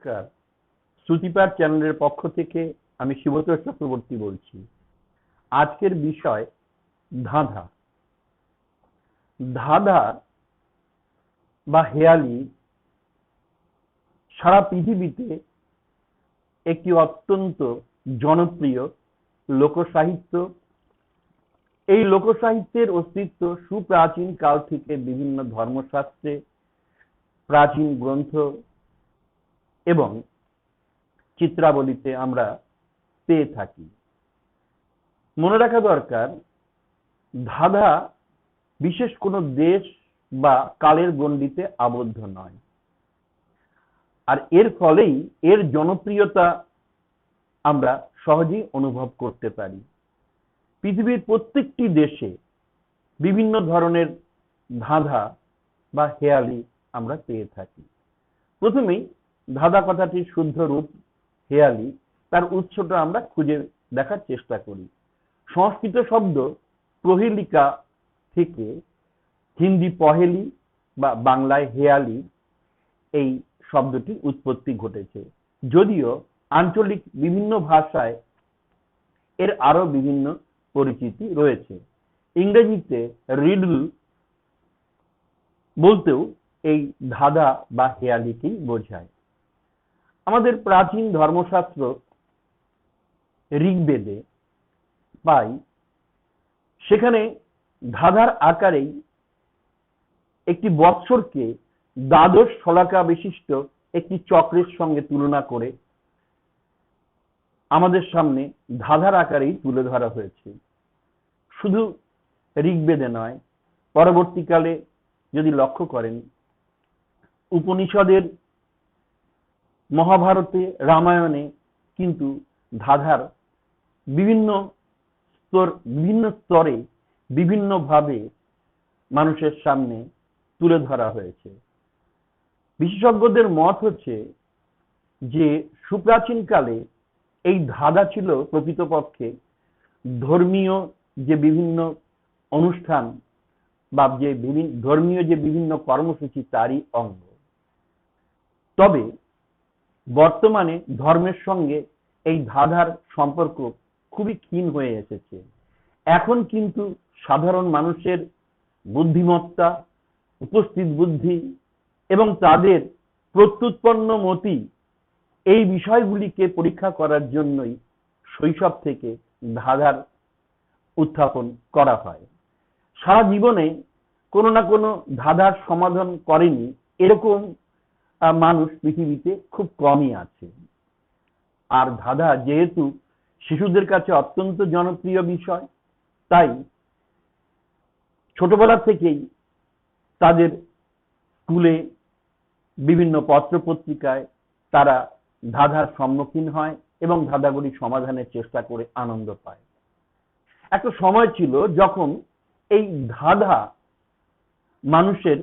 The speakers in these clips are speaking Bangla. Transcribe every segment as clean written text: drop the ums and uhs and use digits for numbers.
নমস্কার। শ্রুতিপাঠ চ্যানেলের পক্ষ থেকে আমি শিবতোষ চক্রবর্তী বলছি। আজকের বিষয় ধাঁধা। ধাঁধা বা হেঁয়ালি সারা পৃথিবীতে একটি অত্যন্ত জনপ্রিয় লোকসাহিত্য। এই লোকসাহিত্যের অস্তিত্ব সুপ্রাচীন কাল থেকে বিভিন্ন ধর্মশাস্ত্রে, প্রাচীন গ্রন্থ এবং চিত্রাবলীতে আমরা পেয়ে থাকি। মনে রাখা দরকার, ধাঁধা বিশেষ কোনো দেশ বা কালের গণ্ডিতে আবদ্ধ নয়, আর এর ফলেই এর জনপ্রিয়তা আমরা সহজেই অনুভব করতে পারি। পৃথিবীর প্রত্যেকটি দেশে বিভিন্ন ধরনের ধাঁধা বা হেঁয়ালি আমরা পেয়ে থাকি। প্রথমেই ধাঁধা কথাটির শুদ্ধ রূপ হেঁয়ালি, তার উৎসটা আমরা খুঁজে দেখার চেষ্টা করি। সংস্কৃত শব্দ প্রহেলিকা থেকে হিন্দি পহেলি বা বাংলায় হেঁয়ালি এই শব্দটির উৎপত্তি ঘটেছে, যদিও আঞ্চলিক বিভিন্ন ভাষায় এর আরো বিভিন্ন পরিচিতি রয়েছে। ইংরেজিতে রিডল বলতেও এই ধাঁধা বা হেঁয়ালিকেই বোঝায়। আমাদের প্রাচীন ধর্মশাস্ত্র ঋগ্বেদে পাই, সেখানে ধাঁধার আকারেই একটি বৎসরকে দ্বাদশ শলাকা বিশিষ্ট একটি চক্রের সঙ্গে তুলনা করে আমাদের সামনে ধাঁধার আকারেই তুলে ধরা হয়েছে। শুধু ঋগ্বেদে নয়, পরবর্তীকালে যদি লক্ষ্য করেন, উপনিষদের, মহাভারতে, রামায়ণে কিন্তু ধাঁধার বিভিন্ন স্তরে বিভিন্নভাবে মানুষের সামনে তুলে ধরা হয়েছে। বিশেষজ্ঞদের মত হচ্ছে যে সুপ্রাচীন কালে এই ধাঁধা ছিল প্রকৃতপক্ষে ধর্মীয় যে বিভিন্ন অনুষ্ঠান বা ধর্মীয় যে বিভিন্ন কর্মসূচি তারই অঙ্গ। তবে বর্তমানে ধর্মের সঙ্গে এই ধাঁধার সম্পর্ক খুবই ক্ষীণ হয়ে এসেছে। এখন কিন্তু সাধারণ মানুষের বুদ্ধিমত্তা, উপস্থিত বুদ্ধি এবং তাদের প্রত্যুৎপন্ন মতি, এই বিষয়গুলিকে পরীক্ষা করার জন্যই শৈশব থেকে ধাঁধার উত্থাপন করা হয়। সারা জীবনে কোনো না কোনো ধাঁধার সমাধান করেনি এরকম মানুষ পৃথিবীতে খুব কমই আছে। আর ধাঁধা যেহেতু শিশুদের কাছে অত্যন্ত জনপ্রিয় বিষয়, তাই ছোটবেলা থেকেই তাদের স্কুলে, বিভিন্ন পত্র পত্রিকায় তারা ধাঁধার সম্মুখীন হয় এবং ধাঁধাগুলি সমাধানের চেষ্টা করে আনন্দ পায়। একটা সময় ছিল যখন এই ধাঁধা মানুষের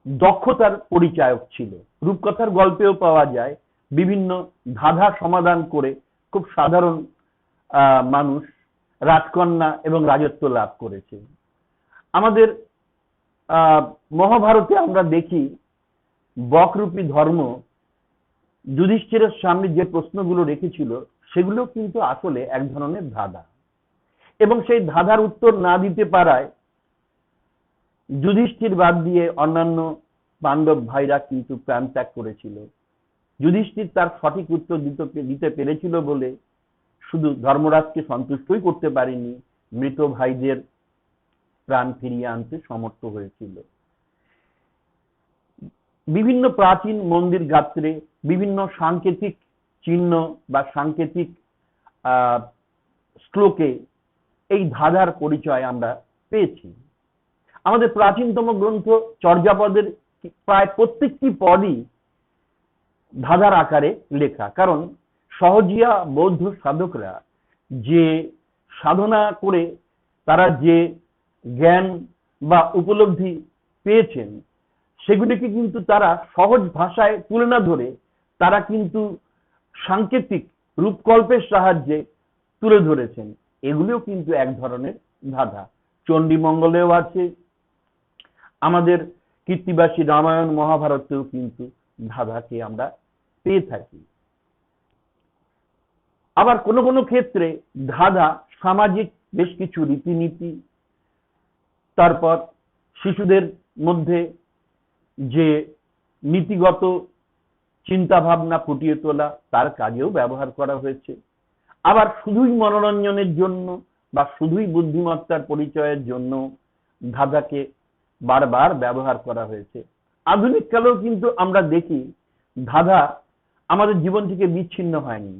দক্ষতার পরিচায়ক ছিল। রূপকথার গল্পেও পাওয়া যায়, বিভিন্ন ধাঁধা সমাধান করে খুব সাধারণ মানুষ রাজকন্যা এবং রাজত্ব লাভ করেছে। আমাদের মহাভারতে আমরা দেখি, বকরূপী ধর্ম যুধিষ্ঠিরের সামনে যে প্রশ্নগুলো রেখেছিল সেগুলো কিন্তু আসলে এক ধরনের ধাঁধা, এবং সেই ধাঁধার উত্তর না দিতে পারায় যুধিষ্ঠির বাদ দিয়ে অন্যান্য পাণ্ডব ভাইরা কিন্তু প্রাণ ত্যাগ করেছিল। যুধিষ্ঠির তার সঠিক উত্তর দিতে পেরেছিল বলে শুধু ধর্মরাজকে সন্তুষ্টই করতে পারেনি, মৃত ভাইদের প্রাণ ফিরিয়ে আনতে সমর্থ হয়েছিল। বিভিন্ন প্রাচীন মন্দির গাত্রে বিভিন্ন সাংকেতিক চিহ্ন বা সাংকেতিক শ্লোকে এই ধাঁধার পরিচয় আমরা পেয়েছি। আমাদের প্রাচীনতম গ্রন্থ চর্যাপদের প্রায় প্রত্যেকটি পদই ধাঁধার আকারে লেখা, কারণ সহজিয়া বৌদ্ধ সাধকরা যে সাধনা করে তারা যে জ্ঞান বা উপলব্ধি পেয়েছেন, সেগুলিকে কিন্তু তারা সহজ ভাষায় তুলে না ধরে তারা কিন্তু সাংকেতিক রূপকল্পের সাহায্যে তুলে ধরেছেন। এগুলিও কিন্তু এক ধরনের ধাঁধা। চণ্ডীমঙ্গলেও আছে, আমাদের কীর্তিবাসী রামায়ণ মহাভারতেও কিন্তু ধাঁধাকে আমরা পেয়ে থাকি। আবার কোনো কোনো ক্ষেত্রে ধাঁধা সামাজিক বেশ কিছু রীতিনীতি, তারপর শিশুদের মধ্যে যে নীতিগত চিন্তা ভাবনা ফুটিয়ে তোলা তার কাজেও ব্যবহার করা হয়েছে। আবার শুধুই মনোরঞ্জনের জন্য বা শুধুই বুদ্ধিমত্তার পরিচয়ের জন্য ধাঁধাকে বারবার ব্যবহার করা হয়েছে। আধুনিক কালেও কিন্তু আমরা দেখি ধাঁধা আমাদের জীবন থেকে বিচ্ছিন্ন হয়নি।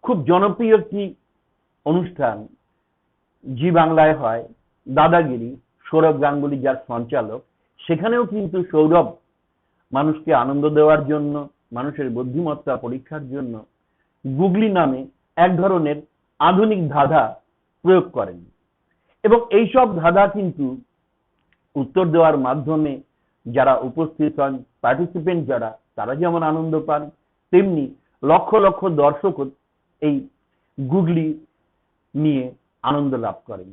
খুব জনপ্রিয় একটি অনুষ্ঠান জি বাংলায় হয়, দাদাগিরি, সৌরভ গাঙ্গুলি যার সঞ্চালক, সেখানেও কিন্তু সৌরভ মানুষকে আনন্দ দেওয়ার জন্য, মানুষের বুদ্ধিমত্তা পরীক্ষার জন্য গুগলি নামে এক ধরনের আধুনিক ধাঁধা প্রয়োগ করেন। এবং এইসব ধাঁধা কিন্তু উত্তর দেওয়ার মাধ্যমে যারা উপস্থিত হন, পার্টিসিপেন্ট যারা, তারা যেমন আনন্দ পান, তেমনি লক্ষ লক্ষ দর্শক এই গুগলি নিয়ে আনন্দ লাভ করেন।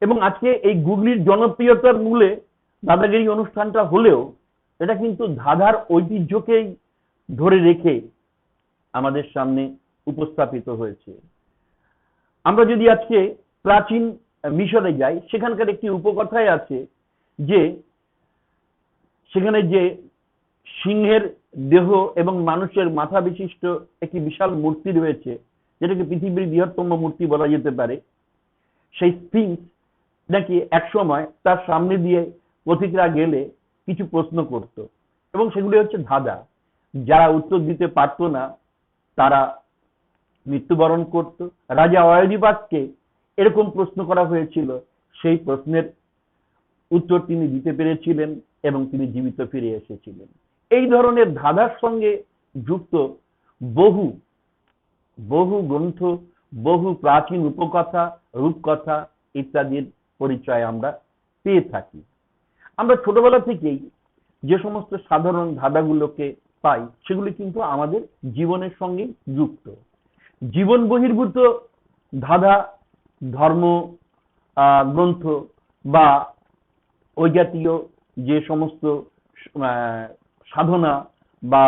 এবং আজকে এই গুগলির জনপ্রিয়তার মূলে দাদাগিরি অনুষ্ঠানটা হলেও এটা কিন্তু ধাঁধার ঐতিহ্যকেই ধরে রেখে আমাদের সামনে উপস্থাপিত হয়েছে। আমরা যদি আজকে প্রাচীন মিশরে যাই, সেখানকার একটি উপকথায় আছে যে সেখানে যে সিংহের দেহ এবং মানুষের মাথা বিশিষ্ট একটি বিশাল মূর্তি রয়েছে, যেটাকে পৃথিবীর বৃহত্তম মূর্তি বলা যেতে পারে, সেই স্ফিংস নাকি একসময় তার সামনে দিয়ে পথিকরা গেলে কিছু প্রশ্ন করত এবং সেগুলি হচ্ছে ধাঁধা। যারা উত্তর দিতে পারত না তারা মৃত্যুবরণ করত। রাজা অয়দিপাককে এরকম প্রশ্ন করা হয়েছিল, সেই প্রশ্নের উত্তর তিনি দিতে পেরেছিলেন এবং তিনি জীবিত ফিরে এসেছিলেন। এই ধরনের ধাঁধার সঙ্গে যুক্ত বহু বহু গ্রন্থ, বহু প্রাচীন উপকথা, রূপকথা ইত্যাদির পরিচয় আমরা পেয়ে থাকি। আমরা ছোটবেলা থেকেই যে সমস্ত সাধারণ ধাঁধাগুলোকে পাই সেগুলি কিন্তু আমাদের জীবনের সঙ্গে যুক্ত। জীবন বহির্ভূত ধাঁধা, ধর্ম গ্রন্থ বা ওই জাতীয় যে সমস্ত সাধনা বা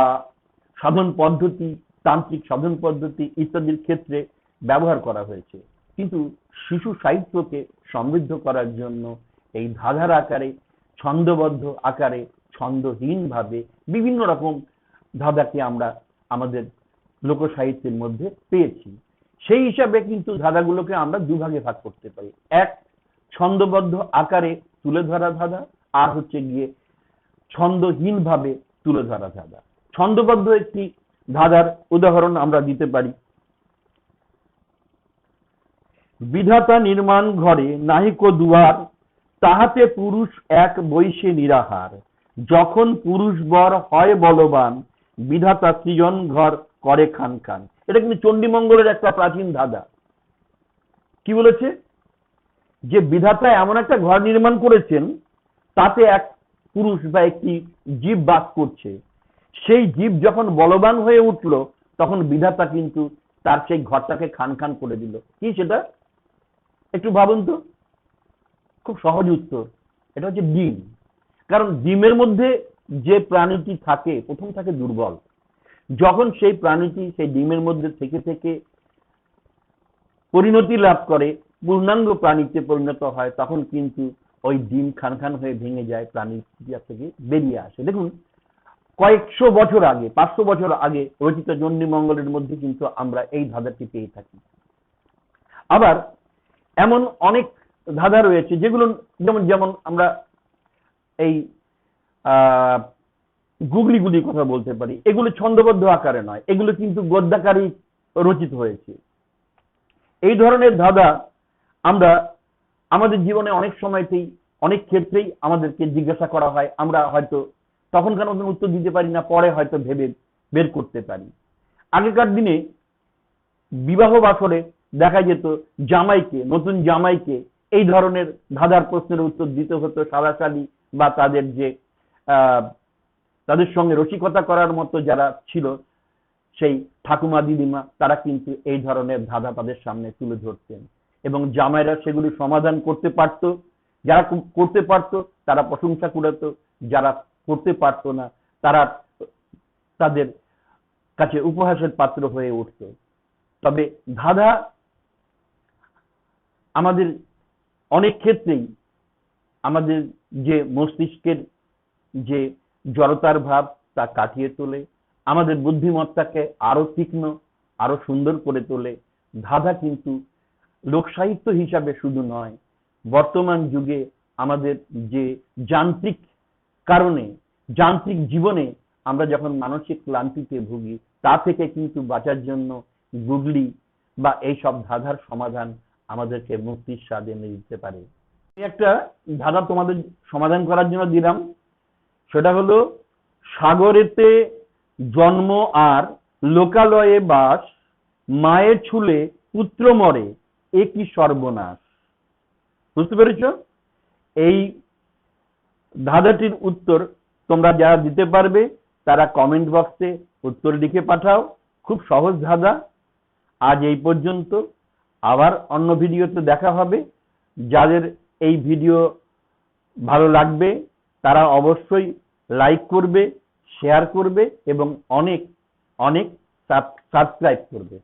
সাধন পদ্ধতি, তান্ত্রিক সাধন পদ্ধতি ইত্যাদির ক্ষেত্রে ব্যবহার করা হয়েছে। কিন্তু শিশু সাহিত্যকে সমৃদ্ধ করার জন্য এই ধাঁধার আকারে, ছন্দবদ্ধ আকারে, ছন্দহীনভাবে বিভিন্ন রকম ধাঁধাকে আমরা আমাদের লোকসাহিত্যের মধ্যে পেয়েছি। সেই হিসাবে কিন্তু ধাঁধাগুলোকে আমরা দুভাগে ভাগ করতে পারি। এক, ছন্দবদ্ধ আকারে তুলে ধরা ধাঁধা, আর হচ্ছে গিয়ে ছন্দহীনভাবে তুলে ধরা ধাঁধা। ছন্দবদ্ধ একটি ধাঁধার উদাহরণ আমরা দিতে পারি। বিধাতা নির্মাণ ঘরে নাহিকো দুয়ার, তাহাতে পুরুষ এক বৈশে নিরাহার। যখন পুরুষ বর হয় বলবান, বিধাতা সৃজন ঘর করে খান খান। এটা কিন্তু চণ্ডীমঙ্গলের একটা প্রাচীন ধাঁধা। কি বলেছে? যে বিধাতা এমন একটা ঘর নির্মাণ করেছেন, তাতে এক পুরুষ বা একটি জীব বাস করছে। সেই জীব যখন বলবান হয়ে উঠল, তখন বিধাতা কিন্তু তার সেই ঘরটাকে খান খান করে দিল। কি সেটা? একটু ভাবুন তো। খুব সহজ উত্তর, এটা হচ্ছে ডিম। কারণ ডিমের মধ্যে যে প্রাণীটি থাকে, প্রথম থাকে দুর্বল। যখন সেই প্রাণীটি সেই ডিমের মধ্যে থেকে থেকে পরিণতি লাভ করে, পূর্ণাঙ্গ প্রাণীতে পরিণত হয়, তখন কিন্তু ওই ডিম খান খান হয়ে ভেঙে যায়, প্রাণী থেকে বেরিয়ে আসে। দেখুন, কয়েকশো বছর আগে, 500 বছর আগে রচিত চণ্ডীমঙ্গলের মধ্যে কিন্তু আমরা এই ধাঁধাটি পেয়ে থাকি। আবার এমন অনেক ধাঁধা রয়েছে যেগুলো যেমন যেমন আমরা এই গুগলিগুলির কথা বলতে পারি। এগুলো ছন্দবদ্ধ আকারে নয়, এগুলো কিন্তু গদ্যাকারী রচিত হয়েছে। এই ধরনের ধাঁধা আমরা আমাদের জীবনে অনেক সময়তেই, অনেক ক্ষেত্রেই আমাদেরকে জিজ্ঞাসা করা হয়, আমরা হয়তো তখনকার মতন উত্তর দিতে পারি না, পরে হয়তো ভেবে বের করতে পারি। আগেকার দিনে বিবাহ বাসরে দেখা যেত জামাইকে, নতুন জামাইকে এই ধরনের ধাঁধার প্রশ্নের উত্তর দিতে হতো সারাসারি, বা তাদের যে তাদের সঙ্গে রসিকতা করার মতো যারা ছিল, সেই ঠাকুমা দিদিমা, তারা কিন্তু এই ধরনের ধাঁধা তাদের সামনে তুলে ধরতেন এবং জামাইরা সেগুলি সমাধান করতে পারত। যারা করতে পারত তারা প্রশংসা কুড়াতো, যারা করতে পারতো না তারা তাদের কাছে উপহাসের পাত্র হয়ে উঠত। তবে ধাঁধা আমাদের অনেক ক্ষেত্রেই আমাদের যে মস্তিষ্কের যে জড়তার ভাব তা কাটিয়ে তোলে, আমাদের বুদ্ধিমত্তাকে আরো তীক্ষ্ণ, আরো সুন্দর করে তোলে। ধাঁধা কিন্তু লোকসাহিত্য হিসাবে শুধু নয়, বর্তমান যুগে আমাদের যে যান্ত্রিক কারণে, যান্ত্রিক জীবনে আমরা যখন মানসিক ক্লান্তিতে ভুগি, তা থেকে কিন্তু বাঁচার জন্য গুগলি বা এইসব ধাঁধার সমাধান আমাদেরকে মুক্তির স্বাদ এনে দিতে পারে। আমি একটা ধাঁধা তোমাদের সমাধান করার জন্য দিলাম, সেটা হলো সাগরেতে জন্ম আর লোকালয়ে বাস, মায়ের ছুলে পুত্র মরে, এ কি সর্বনাশ। বুঝতে পেরেছ? এই ধাঁধাটির উত্তর তোমরা যারা দিতে পারবে তারা কমেন্ট বক্সে উত্তর লিখে পাঠাও। খুব সহজ ধাঁধা। আজ এই পর্যন্ত, আবার অন্য ভিডিওতে দেখা হবে। যাদের এই ভিডিও ভালো লাগবে তারা অবশ্যই লাইক করবে, শেয়ার করবে এবং অনেক অনেক সাবস্ক্রাইব করবে।